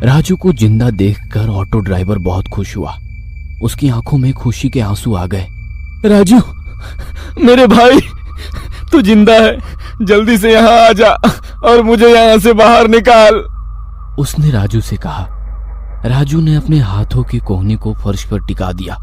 राजू को जिंदा देखकर ऑटो ड्राइवर बहुत खुश हुआ। उसकी आंखों में खुशी के आंसू आ गए। राजू, मेरे भाई, तू जिंदा है। जल्दी से यहाँ आ जा और मुझे यहाँ से बाहर निकाल। उसने राजू से कहा। राजू ने अपने हाथों की कोहनी को फर्श पर टिका दिया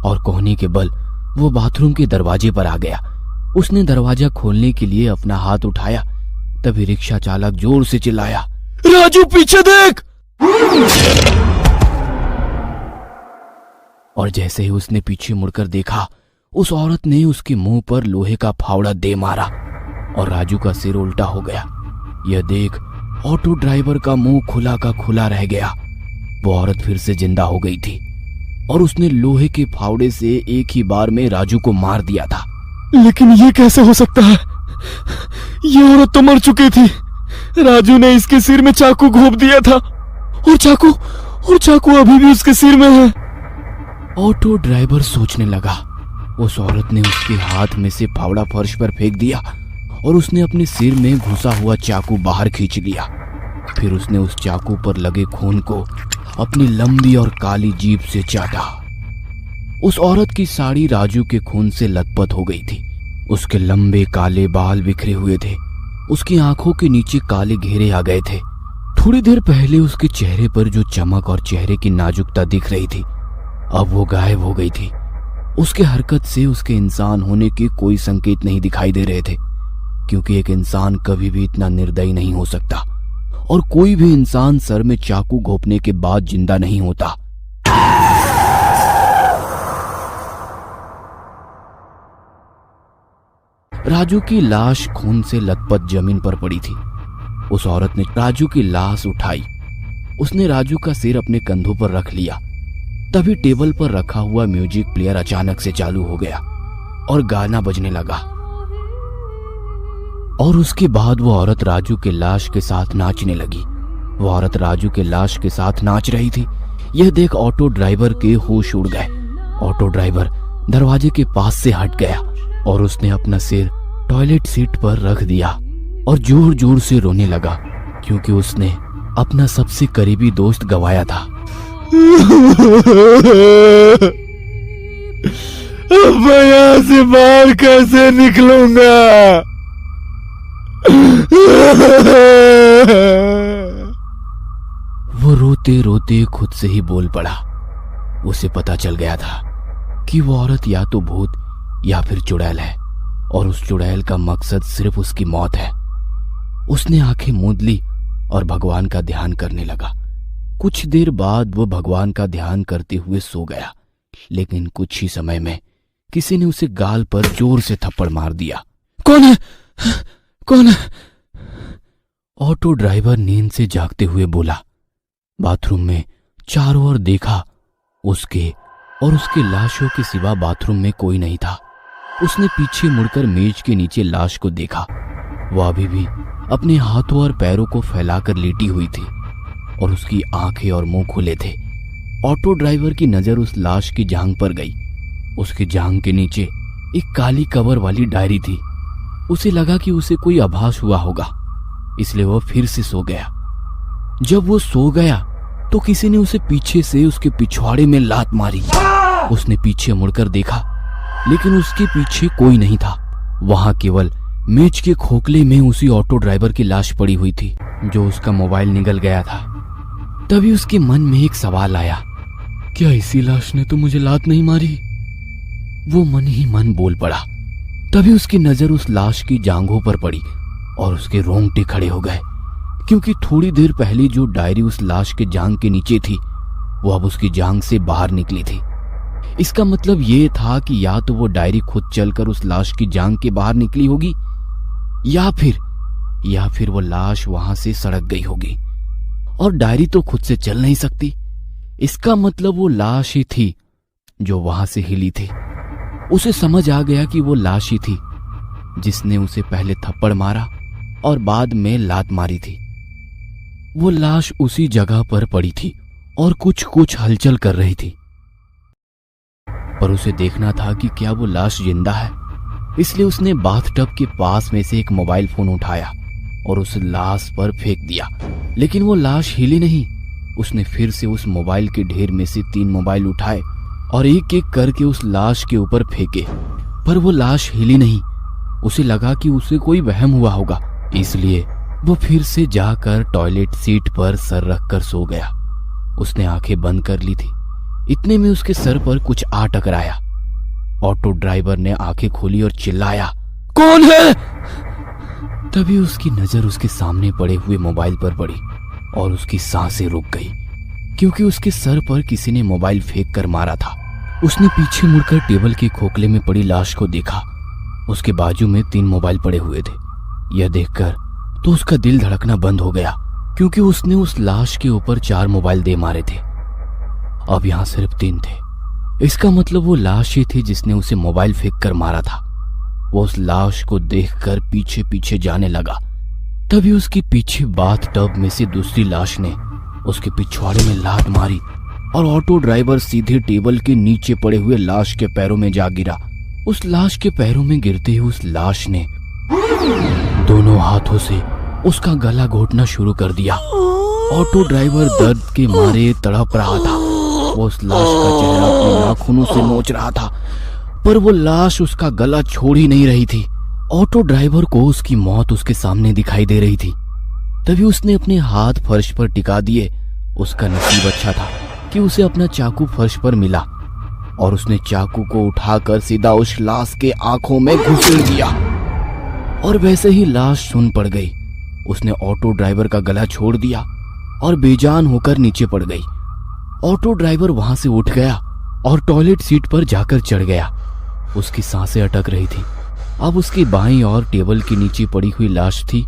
और कोहनी के बल वो बाथरूम के दरवाजे पर आ गया। उसने दरवाजा खोलने के लिए अपना हाथ उठाया, तभी रिक्शा चालक जोर से चिल्लाया, राजू पीछे देख। और जैसे ही उसने पीछे मुड़कर देखा, उस औरत ने उसके मुंह पर लोहे का फावड़ा दे मारा और राजू का सिर उल्टा हो गया। यह देख ऑटो ड्राइवर का मुंह खुला का खुला रह गया। वो औरत फिर से जिंदा हो गई थी और उसने लोहे के फावड़े से एक ही बार में राजू को मार दिया था। लेकिन ये कैसे हो सकता है? ये औरत तो मर चुकी थी। राजू ने इसके सिर में चाकू घोंप दिया था और चाकू अभी भी उसके सिर में है। ऑटो ड्राइवर सोचने लगा। उस औरत ने उसके हाथ में से फावड़ा फर्श पर फेंक दिया और उसने अपने सिर में घुसा हुआ चाकू बाहर खींच लिया। फिर उसने उस चाकू पर लगे खून को अपनी लंबी और काली जीभ से चाटा। उस औरत की साड़ी राजू के खून से लथपथ हो गई थी। उसके लंबे काले बाल बिखरे हुए थे। उसकी आंखों के नीचे काले घेरे आ गए थे। थोड़ी देर पहले उसके चेहरे पर जो चमक और चेहरे की नाजुकता दिख रही थी, अब वो गायब हो गई थी। उसके हरकत से उसके इंसान होने के कोई संकेत नहीं दिखाई दे रहे थे, क्योंकि एक इंसान कभी भी इतना निर्दयी नहीं हो सकता और कोई भी इंसान सर में चाकू घोंपने के बाद जिंदा नहीं होता। राजू की लाश खून से लथपथ जमीन पर पड़ी थी। उस औरत ने राजू की लाश उठाई। उसने राजू का सिर अपने कंधों पर रख लिया। तभी टेबल पर रखा हुआ म्यूजिक प्लेयर अचानक से चालू हो गया और गाना बजने लगा। और उसके बाद वो औरत राजू के लाश के साथ नाचने लगी। वो औरत राजू के लाश के साथ नाच रही थी। यह देख ऑटो ड्राइवर के होश उड़ गए। ऑटो ड्राइवर दरवाजे के पास से हट गया और उसने अपना सिर टॉयलेट सीट पर रख दिया और जोर जोर से रोने लगा, क्योंकि उसने अपना सबसे करीबी दोस्त गंवाया था। अब मैं यहाँ से बाहर कैसे निकलूंगा? वो रोते रोते खुद से ही बोल पड़ा। उसे पता चल गया था कि वो औरत या तो भूत या फिर चुड़ैल है और उस चुड़ैल का मकसद सिर्फ उसकी मौत है। उसने आंखें मूंद ली और भगवान का ध्यान करने लगा। कुछ देर बाद वो भगवान का ध्यान करते हुए सो गया, लेकिन कुछ ही समय में किसी ने उसे गाल पर जोर से थप्पड़ मार दिया। कौन है? कौन है? ऑटो ड्राइवर नींद से जागते हुए बोला। बाथरूम में चारों ओर देखा। उसके और उसके लाशों के सिवा बाथरूम में कोई नहीं था। उसने पीछे मुड़कर मेज के नीचे लाश को देखा। वह अभी भी अपने हाथों और पैरों को फैलाकर लेटी हुई थी और उसकी आंखें और मुंह खुले थे। ऑटो ड्राइवर की नजर उस लाश की जांघ पर गई। उसकी जांघ के नीचे एक काली कवर वाली डायरी थी। उसे लगा कि उसे कोई आभास हुआ होगा, इसलिए वह फिर से सो गया। जब वो सो गया तो किसी ने उसे पीछे से उसके पिछवाड़े में लात मारी। उसने पीछे मुड़कर देखा, लेकिन उसके पीछे कोई नहीं था। वहां केवल मेज के खोखले में उसी ऑटो ड्राइवर की लाश पड़ी हुई थी, जो उसका मोबाइल निगल गया था। तभी उसके मन में एक सवाल आया, क्या इसी लाश ने तो मुझे लात नहीं मारी? वो मन ही मन बोल पड़ा। तभी उसकी नजर उस लाश की जांघों पर पड़ी और उसके रोंगटे खड़े हो गए, क्योंकि थोड़ी देर पहले जो डायरी उस लाश के जांघ के नीचे थी, वो अब उसकी जांघ से बाहर निकली थी। इसका मतलब ये था कि या तो वो डायरी खुद चलकर उस लाश की जांघ के बाहर निकली होगी या फिर वो लाश वहां से सड़क गई होगी। और डायरी तो खुद से चल नहीं सकती। इसका मतलब वो लाश ही थी जो वहां से हिली थी। उसे समझ आ गया कि वो लाश ही थी जिसने उसे पहले थप्पड़ मारा और बाद में लात मारी थी। वो लाश उसी जगह पर पड़ी थी और कुछ कुछ हलचल कर रही थी। पर उसे देखना था कि क्या वो लाश जिंदा है, इसलिए उसने बाथटब के पास में से एक मोबाइल फोन उठाया और उस लाश पर फेंक दिया। लेकिन वो लाश हिली नहीं। उसने फिर से उस मोबाइल के ढेर में से 3 मोबाइल उठाए और एक एक करके उस लाश के ऊपर फेंके, पर वो लाश हिली नहीं। उसे लगा कि उसे कोई वहम हुआ होगा, इसलिए वो फिर से जाकर टॉयलेट सीट पर सर रखकर सो गया। उसने आंखें बंद कर ली थी। इतने में उसके सर पर कुछ आ टकराया। ऑटो ड्राइवर ने आंखें खोली और चिल्लाया, कौन है? तभी उसकी नजर उसके सामने पड़े हुए मोबाइल पर पड़ी और उसकी सांसें रुक गई, क्योंकि उसके सर पर किसी ने मोबाइल फेंक कर मारा था। उसने पीछे मुड़कर टेबल के खोखले में पड़ी लाश को देखा। उसके बाजू में 3 मोबाइल पड़े हुए थे। यह देखकर तो उसका दिल धड़कना बंद हो गया, क्योंकि उसने उस लाश के ऊपर 4 मोबाइल दे मारे थे। अब यहां सिर्फ 3 थे। इसका मतलब वो लाश ही थी जिसने उसे मोबाइल फेंक कर मारा था। वो उस लाश को देखकर पीछे पीछे जाने लगा। तभी उसके पीछे बाथटब में से दूसरी लाश ने उसके पिछवाड़े में लात मारी और ऑटो ड्राइवर सीधे टेबल के नीचे पड़े हुए लाश के पैरों में जा गिरा। उस लाश के पैरों में गिरते ही उस लाश ने दोनों हाथों से उसका गला घोटना शुरू कर दिया। ऑटो ड्राइवर दर्द के मारे तड़प रहा था। वो उस लाश का चेहरा अपने नाखूनों से नोच रहा था, पर वो लाश उसका गला छोड़ ही नहीं रही थी। ऑटो ड्राइवर को उसकी मौत उसके सामने दिखाई दे रही थी। तभी उसने अपने हाथ फर्श पर टिका दिए। उसका नसीब अच्छा था कि उसे अपना चाकू फर्श पर मिला और उसने चाकू को उठाकर सीधा उस लाश के आंखों में घुसेड़ दिया और वैसे ही लाश सुन पड़ गई। उसने ऑटो ड्राइवर का गला छोड़ दिया और बेजान होकर नीचे पड़ गई। ऑटो ड्राइवर वहां से उठ गया और टॉयलेट सीट पर जाकर चढ़ गया। उसकी सांसें अटक रही थी। अब उसकी बाईं ओर टेबल के नीचे पड़ी हुई लाश थी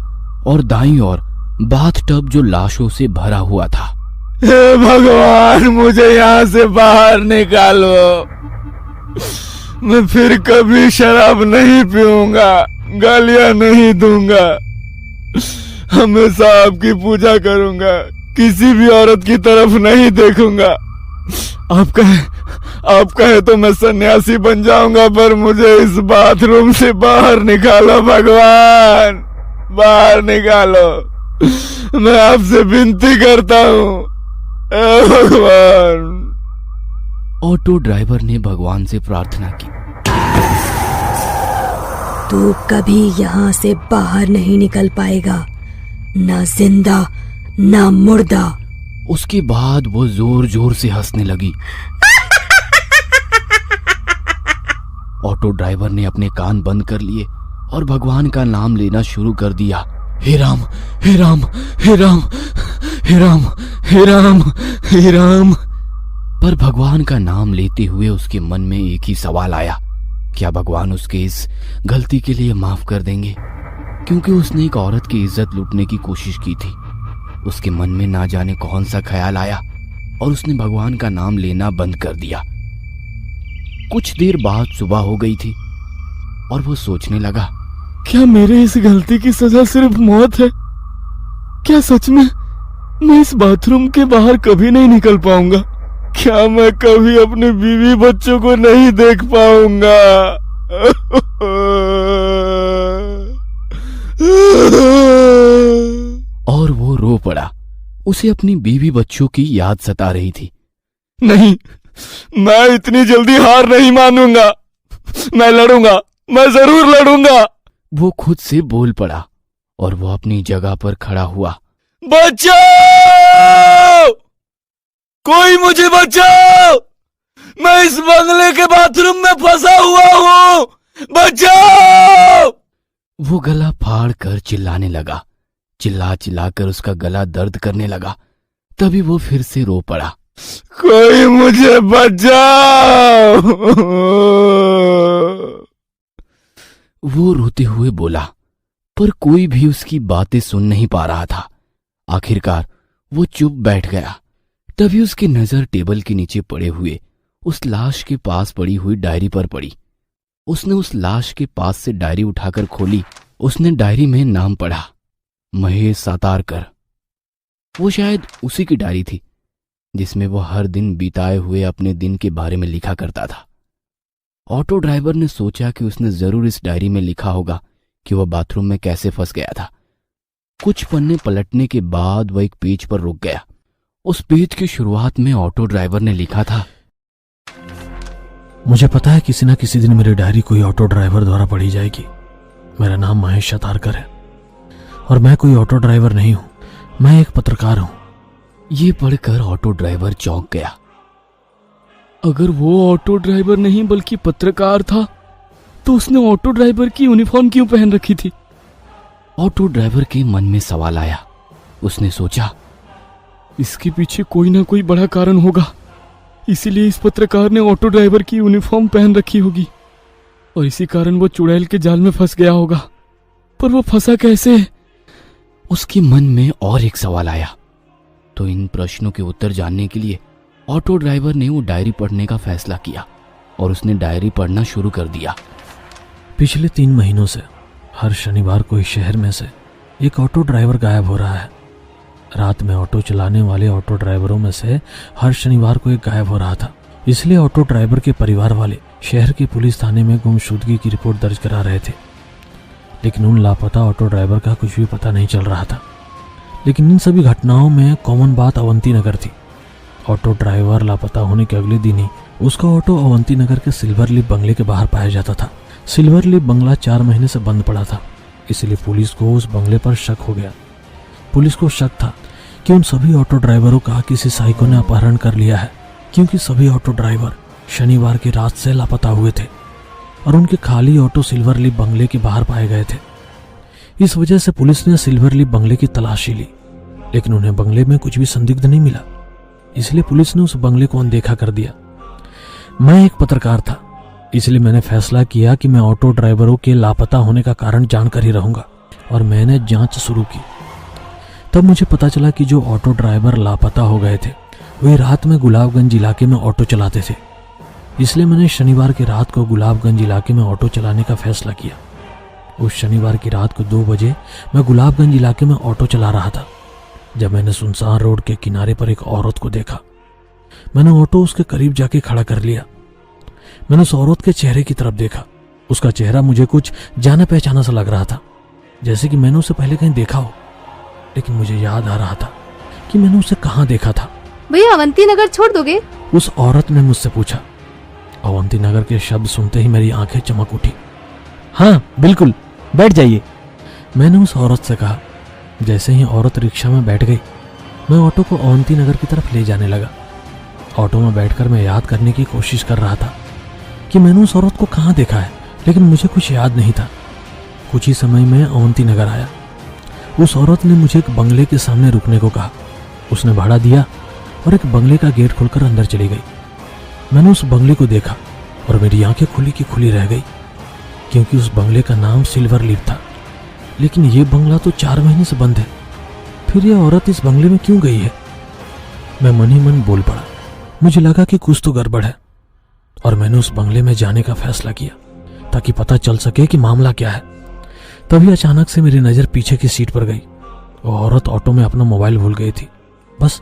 और दाईं ओर बाथटब जो लाशों से भरा हुआ था। हे भगवान, मुझे यहाँ से बाहर निकालो। मैं फिर कभी शराब नहीं पीऊंगा, गालियां नहीं दूंगा, हमेशा आपकी पूजा करूंगा, किसी भी औरत की तरफ नहीं देखूंगा। आप कहे तो मैं सन्यासी बन जाऊंगा, पर मुझे इस बाथरूम से बाहर निकालो भगवान, बाहर निकालो। मैं आपसे विनती करता हूँ भगवान। ऑटो ड्राइवर ने भगवान से प्रार्थना की, तू कभी यहाँ से बाहर नहीं निकल पाएगा, ना जिंदा ना मुर्दा। उसके बाद वो जोर जोर से हंसने लगी। ऑटो ड्राइवर ने अपने कान बंद कर लिए और भगवान का नाम लेना शुरू कर दिया। हे राम, हे राम, हे राम, हे राम, हे राम, हे राम। पर भगवान का नाम लेते हुए उसके मन में एक ही सवाल आया, क्या भगवान उसके इस गलती के लिए माफ कर देंगे? क्योंकि उसने एक औरत की इज्जत लूटने की कोशिश की थी। उसके मन में ना जाने कौन सा ख्याल आया और उसने भगवान का नाम लेना बंद कर दिया। कुछ देर बाद सुबह हो गई थी और वो सोचने लगा, क्या मेरे इस गलती की सजा सिर्फ मौत है? क्या सच में मैं इस बाथरूम के बाहर कभी नहीं निकल पाऊंगा? क्या मैं कभी अपने बीवी बच्चों को नहीं देख पाऊंगा? और वो रो पड़ा। उसे अपनी बीवी बच्चों की याद सता रही थी। नहीं, मैं इतनी जल्दी हार नहीं मानूंगा। मैं लड़ूंगा, मैं जरूर लड़ूंगा। वो खुद से बोल पड़ा और वो अपनी जगह पर खड़ा हुआ। बचाओ! कोई मुझे बचाओ! मैं इस बंगले के बाथरूम में फंसा हुआ हूँ! बचाओ! वो गला फाड़ कर चिल्लाने लगा। चिल्ला चिल्ला कर उसका गला दर्द करने लगा। तभी वो फिर से रो पड़ा। कोई मुझे बचाओ! वो रोते हुए बोला, पर कोई भी उसकी बातें सुन नहीं पा रहा था। आखिरकार वो चुप बैठ गया। तभी उसकी नजर टेबल के नीचे पड़े हुए उस लाश के पास पड़ी हुई डायरी पर पड़ी। उसने उस लाश के पास से डायरी उठाकर खोली। उसने डायरी में नाम पढ़ा, महेश सातारकर। वो शायद उसी की डायरी थी। जिसमें वो हर दिन बिताए हुए अपने दिन के बारे में लिखा करता था। ऑटो ड्राइवर ने सोचा कि उसने जरूर इस डायरी में लिखा होगा कि वह बाथरूम में कैसे फंस गया था। कुछ पन्ने पलटने के बाद वह एक पेज पर रुक गया। उस पेज की शुरुआत में ऑटो ड्राइवर ने लिखा था, मुझे पता है किसी न किसी दिन मेरी डायरी कोई ऑटो ड्राइवर द्वारा पढ़ी जाएगी। मेरा नाम महेश शतारकर है और मैं कोई ऑटो ड्राइवर नहीं हूं, मैं एक पत्रकार हूं। ये पढ़कर ऑटो ड्राइवर चौंक गया। अगर वो ऑटो ड्राइवर नहीं बल्कि पत्रकार था तो उसने ऑटो ड्राइवर की यूनिफॉर्म क्यों पहन रखी थी? ऑटो ड्राइवर के मन में सवाल आया। उसने सोचा, इसके पीछे कोई ना कोई बड़ा कारण होगा, इसीलिए इस पत्रकार ने ऑटो ड्राइवर की यूनिफॉर्म पहन रखी होगी और इसी कारण वो चुड़ैल के जाल में फंस गया होगा। पर वो फंसा कैसे? उसके मन में और एक सवाल आया। तो इन प्रश्नों के उत्तर जानने के लिए ऑटो ड्राइवर ने वो डायरी पढ़ने का फैसला किया और उसने डायरी पढ़ना शुरू कर दिया। पिछले 3 महीनों से हर शनिवार को इस शहर में से एक ऑटो ड्राइवर गायब हो रहा है। रात में ऑटो चलाने वाले ऑटो ड्राइवरों में से हर शनिवार को एक गायब हो रहा था। इसलिए ऑटो ड्राइवर के परिवार वाले शहर के पुलिस थाने में गुमशुदगी की रिपोर्ट दर्ज करा रहे थे, लेकिन उन लापता ऑटो ड्राइवर का कुछ भी पता नहीं चल रहा था। लेकिन इन सभी घटनाओं में कॉमन बात अवंती नगर थी। ऑटो ड्राइवर लापता होने के अगले दिन ही उसका ऑटो अवंती नगर के सिल्वर लिप बंगले के बाहर पाया जाता था। सिल्वर लिप बंगला 4 महीने से बंद पड़ा था, इसलिए पुलिस को उस बंगले पर शक हो गया। पुलिस को शक था कि उन सभी ऑटो ड्राइवरों का किसी साइको ने अपहरण कर लिया है, क्योंकि सभी ऑटो ड्राइवर शनिवार की रात से लापता हुए थे और उनके खाली ऑटो सिल्वर लिप बंगले के बाहर पाए गए थे। इस वजह से पुलिस ने सिल्वर लिप बंगले की तलाशी ली, लेकिन उन्हें बंगले में कुछ भी संदिग्ध नहीं मिला। इसलिए पुलिस ने उस बंगले को अनदेखा कर दिया। मैं एक पत्रकार था, इसलिए मैंने फैसला किया कि मैं ऑटो ड्राइवरों के लापता होने का कारण जानकर ही रहूंगा और मैंने जांच शुरू की। तब मुझे पता चला कि जो ऑटो ड्राइवर लापता हो गए थे वे रात में गुलाबगंज इलाके में ऑटो चलाते थे। इसलिए मैंने शनिवार की रात को गुलाबगंज इलाके में ऑटो चलाने का फैसला किया। उस शनिवार की रात को 2 बजे मैं गुलाबगंज इलाके में ऑटो चला रहा था जब मैंने सुनसान रोड के किनारे पर एक औरत को देखा। मैंने ऑटो उसके करीब जाके खड़ा कर लिया। मैंने उस औरत के चेहरे की तरफ देखा। उसका चेहरा मुझे कुछ जाना पहचाना सा लग रहा था, जैसे कि मैंने उसे पहले कहीं देखा हो, लेकिन मुझे याद आ रहा था कि मैंने उसे कहाँ देखा था। भैया अवंती नगर छोड़ दोगे? उस औरत ने मुझसे पूछा। अवंती नगर के शब्द सुनते ही मेरी आंखें चमक उठी। हाँ बिल्कुल, बैठ जाइए, मैंने उस औरत से कहा। जैसे ही औरत रिक्शा में बैठ गई, मैं ऑटो को अवंती नगर की तरफ ले जाने लगा। ऑटो में बैठकर मैं याद करने की कोशिश कर रहा था कि मैंने उस औरत को कहाँ देखा है, लेकिन मुझे कुछ याद नहीं था। कुछ ही समय में अवंती नगर आया। उस औरत ने मुझे एक बंगले के सामने रुकने को कहा। उसने भाड़ा दिया और एक बंगले का गेट खोलकर अंदर चली गई। मैंने उस बंगले को देखा और मेरी आंखें खुली की खुली रह गई, क्योंकि उस बंगले का नाम सिल्वर लिप था। लेकिन ये बंगला तो 4 महीने से बंद है, फिर यह औरत इस बंगले में क्यों गई है? मैं मन ही मन बोल पड़ा। मुझे लगा कि कुछ तो गड़बड़ है और मैंने उस बंगले में जाने का फैसला किया ताकि पता चल सके कि मामला क्या है। तभी अचानक से मेरी नजर पीछे की सीट पर गई। वो औरत ऑटो में अपना मोबाइल भूल गई थी। बस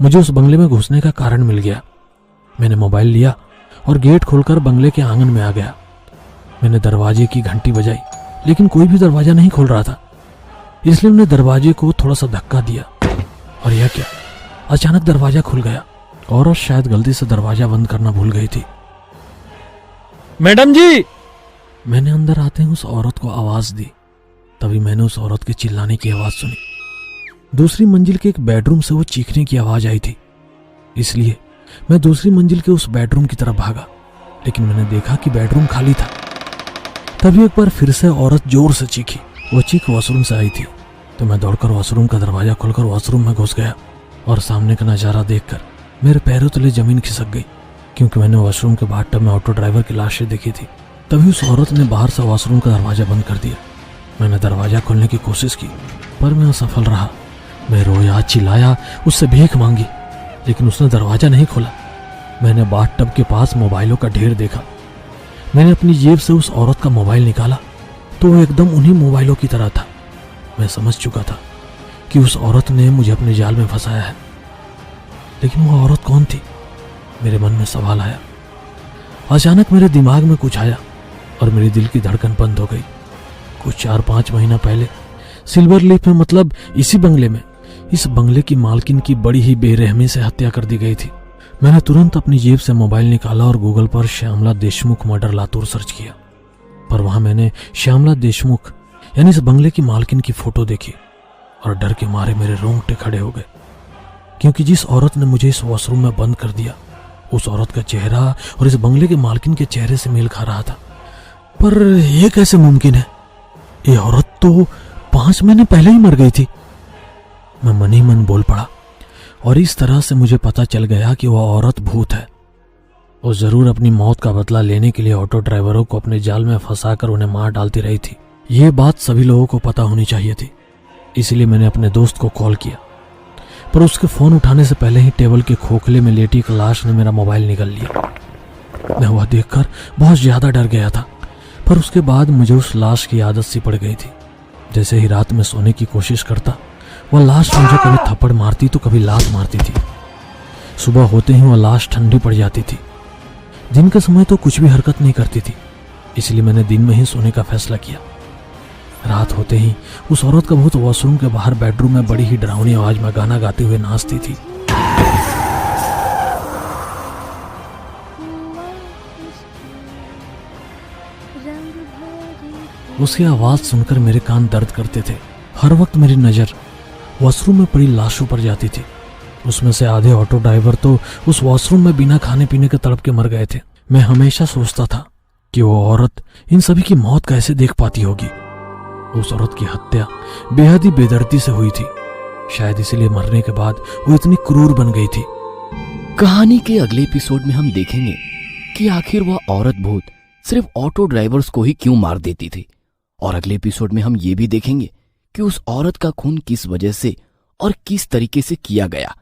मुझे उस बंगले में घुसने का कारण मिल गया। मैंने मोबाइल लिया और गेट खोलकर बंगले के आंगन में आ गया। मैंने दरवाजे की घंटी बजाई, लेकिन कोई भी दरवाजा नहीं खोल रहा था। इसलिए मैंने दरवाजे को थोड़ा सा धक्का दिया और यह क्या, अचानक दरवाजा खुल गया। औरत शायद गलती से दरवाजा बंद करना भूल गई थी। मैडम जी, मैंने अंदर आते ही उस औरत को आवाज दी। तभी मैंने उस औरत के चिल्लाने की आवाज सुनी। दूसरी मंजिल के एक बेडरूम से वो चीखने की आवाज आई थी। इसलिए मैं दूसरी मंजिल के उस बेडरूम की तरफ भागा, लेकिन मैंने देखा कि बेडरूम खाली था। तभी एक बार फिर से औरत जोर से चीखी। वो चीख वॉशरूम से आई थी, तो मैं दौड़कर वॉशरूम का दरवाजा खोलकर वॉशरूम में घुस गया और सामने का नजारा देखकर मेरे पैरों तले जमीन खिसक गई, क्योंकि मैंने वॉशरूम के बाथटब में ऑटो ड्राइवर की लाशें देखी थी। तभी उस औरत ने बाहर से वॉशरूम का दरवाजा बंद कर दिया। मैंने दरवाजा खोलने की कोशिश की, पर मैं असफल रहा। मैं रोया, चिल्लाया, उससे भीख मांगी, लेकिन उसने दरवाजा नहीं खोला। मैंने बाथटब के पास मोबाइलों का ढेर देखा। मैंने अपनी जेब से उस औरत का मोबाइल निकाला तो वो एकदम उन्हीं मोबाइलों की तरह था। मैं समझ चुका था कि उस औरत ने मुझे अपने जाल में फंसाया है, लेकिन वो औरत कौन थी? मेरे मन में सवाल आया। अचानक मेरे दिमाग में कुछ आया और मेरे दिल की धड़कन बंद हो गई। कुछ 4-5 महीना पहले सिल्वर लीफ में, मतलब इसी बंगले में, इस बंगले की मालकिन की बड़ी ही बेरहमी से हत्या कर दी गई थी। मैंने तुरंत अपनी जेब से मोबाइल निकाला और गूगल पर श्यामला देशमुख मर्डर लातूर सर्च किया, पर वहां मैंने श्यामला देशमुख यानी इस बंगले की मालकिन की फोटो देखी और डर के मारे मेरे रोंगटे खड़े हो गए, क्योंकि जिस औरत ने मुझे इस वॉशरूम में बंद कर दिया, उस औरत का चेहरा और इस बंगले के मालकिन के चेहरे से मेल खा रहा था। पर यह कैसे मुमकिन है? ये औरत तो 5 महीने पहले ही मर गई थी। मैं मन ही मन बोल पड़ा और इस तरह से मुझे पता चल गया कि वह औरत भूत है। वो जरूर अपनी मौत का बदला लेने के लिए ऑटो ड्राइवरों को अपने जाल में फंसाकर उन्हें मार डालती रही थी। यह बात सभी लोगों को पता होनी चाहिए थी, इसलिए मैंने अपने दोस्त को कॉल किया, पर उसके फोन उठाने से पहले ही टेबल के खोखले में लेटी एक लाश ने मेरा मोबाइल निगल लिया। मैं वह देखकर बहुत ज्यादा डर गया था, पर उसके बाद मुझे उस लाश की आदत सी पड़ गई थी। जैसे ही रात में सोने की कोशिश करता, वह लाश मुझे कभी थप्पड़ मारती तो कभी लात मारती थी। सुबह होते ही वह लाश ठंडी पड़ जाती थी। दिन के समय तो कुछ भी हरकत नहीं करती थी, इसलिए मैंने दिन में ही सोने का फैसला किया। रात होते ही उस औरत का भूत वॉशरूम के बाहर बेडरूम में बड़ी ही डरावनी आवाज में गाना गाते हुए नाचती थी। उसकी आवाज सुनकर मेरे कान दर्द करते थे। हर वक्त मेरी नजर वॉशरूम में पड़ी लाशों पर जाती थी। उसमें से आधे ऑटो ड्राइवर तो उस वॉशरूम में बिना खाने पीने के तड़प के मर गए थे। मैं हमेशा सोचता था कि वो औरत इन सभी की मौत कैसे देख पाती होगी। उस औरत की हत्या बेहद ही बेदर्दी से हुई थी। शायद इसलिए मरने के बाद वो इतनी क्रूर बन गई थी। कहानी के अगले एपिसोड में हम देखेंगे कि आखिर वह औरत भूत सिर्फ ऑटो ड्राइवर्स को ही क्यों मार देती थी, और अगले एपिसोड में हम ये भी देखेंगे कि उस औरत का खून किस वजह से और किस तरीके से किया गया।